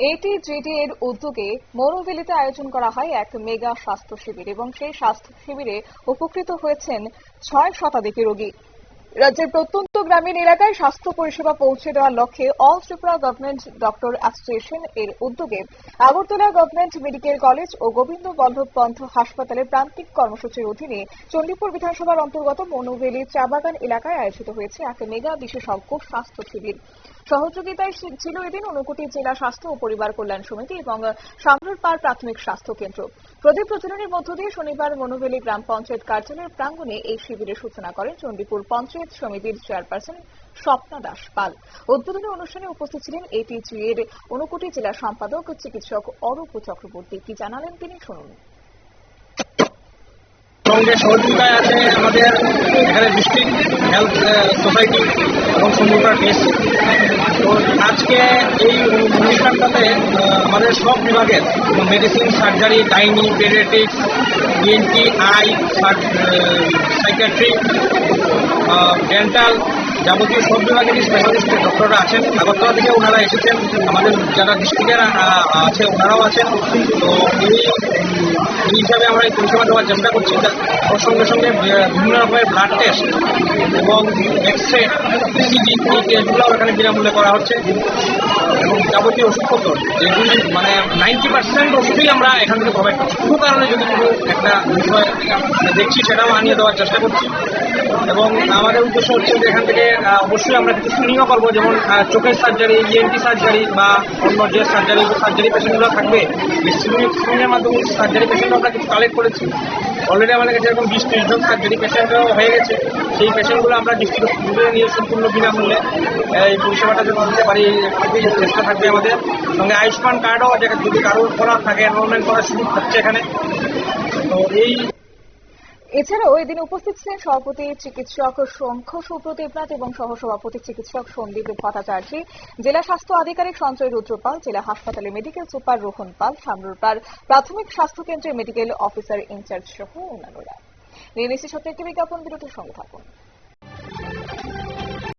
ATGD এর উদ্যোগে মৌলভীলিতে আয়োজন করা হয় এক মেগা স্বাস্থ্য শিবির এবং সেই স্বাস্থ্য শিবিরে উপকৃত হয়েছেন 6 শতাধিক রোগী। রাজ্যের প্রত্যন্ত গ্রামীণ এলাকায় স্বাস্থ্য পরিষেবা পৌঁছে দেওয়ার লক্ষ্যে all Tripura government doctor association এর উদ্যোগে আগরতলা গভর্নমেন্ট মেডিকেল কলেজ ও গোবিন্দ বল্লভ পন্থ হাসপাতালের প্রান্তিক কর্মসূচির অধীনে চণ্ডীপুর বিধানসভার অন্তর্গত মৌলভীলি চা বাগান এলাকায় আয়োজিত হয়েছে এক মেগা বিশেষজ্ঞ স্বাস্থ্য শিবির। সহযোগিতায় ছিল এদিন ঊনকোটি জেলা স্বাস্থ্য ও পরিবার কল্যাণ সমিতি এবং সামরুরপাড় প্রাথমিক স্বাস্থ্য কেন্দ্র। প্রদীপ প্রজ্বলনের মধ্য দিয়ে শনিবার মৌলভীলি গ্রাম পঞ্চায়েত কার্যালয়ের প্রাঙ্গণে এই শিবিরের সূচনা করেন চণ্ডীপুর পঞ্চায়েত সমিতির চেয়ারপারসন স্বপ্না দাস পাল। উদ্বোধনী অনুষ্ঠানে উপস্থিত ছিলেন ATGD এর ঊনকোটি জেলা সম্পাদক চিকিৎসক অরূপ চক্রবর্তী। কি জানালেন তিনি, শুনুন। সঙ্গে সহযোগিতায় আছে আমাদের এখানে ডিস্ট্রিক্ট হেলথ সোসাইটি এবং সম্পূর্ণ টেস্ট। তো আজকে এই অনুষ্ঠানটাতে আমাদের সব বিভাগের medicine, surgery, gynae, paediatrics, ENT, I, psychiatry, dental, যাবতীয় সব বিভাগেরই স্পেশালিস্ট ডক্টররা আছেন। আগরতলা থেকে ওনারা এসেছেন, আমাদের যারা ডিস্ট্রিক্টের আছে ওনারাও আছেন। তো এই হিসাবে আমরা এই পরিষেবা দেওয়ার চেষ্টা করছি। ওর সঙ্গে সঙ্গে বিভিন্ন রকমের ব্লাড টেস্ট এবং এক্সরে, ECG এই টেস্টগুলো এখানে বিনামূল্যে করা হচ্ছে এবং যাবতীয় ওষুধপত্র যেগুলি 90% ওষুধই আমরা এখান থেকে প্রোভাইড করছি। কোনো কারণে যদি কোনো একটা বিষয় দেখছি সেটাও আনিয়ে দেওয়ার চেষ্টা করছি এবং আমাদের উদ্দেশ্য হচ্ছে যে এখান থেকে অবশ্যই আমরা কিছু স্ক্রিনিংও করবো, যেমন চোখের সার্জারি, ENT সার্জারি বা অন্য যে সার্জারি পেশেন্টগুলো থাকবে স্ক্রিনিংয়ের মাধ্যমে সার্জারি পেশেন্টও আমরা কিছু কালেক্ট করেছি। অলরেডি আমাদের কাছে এরকম 20-30 জন সার্জারি পেশেন্টও হয়ে গেছে। সেই পেশেন্টগুলো আমরা ডিস্ট্রিক্টে নিয়ে সম্পূর্ণ বিনামূল্যে এই পরিষেবাটা যদি দিতে পারি চেষ্টা থাকবে আমাদের সঙ্গে। আয়ুষ্মান কার্ডও যদি কারোর করার থাকে এনরোলমেন্ট করার সুযোগ থাকছে এখানে। তো এছাড়াও এদিন উপস্থিত ছিলেন সভাপতি চিকিৎসক শঙ্খ সুপ্রদীপনাথ এবং সহসভাপতি চিকিৎসক সন্দীপ ভট্টাচার্য, জেলা স্বাস্থ্য আধিকারিক সঞ্জয় রুদ্রপাল, জেলা হাসপাতালে মেডিকেল সুপার রোহন পাল, সামরুরপাড় প্রাথমিক স্বাস্থ্য কেন্দ্রের মেডিকেল অফিসার ইনচার্জ সহ অন্যান্যরা। নিয়ে নিচ্ছি ছোট্ট একটি বিজ্ঞাপন, বিরতির সঙ্গে থাকুন।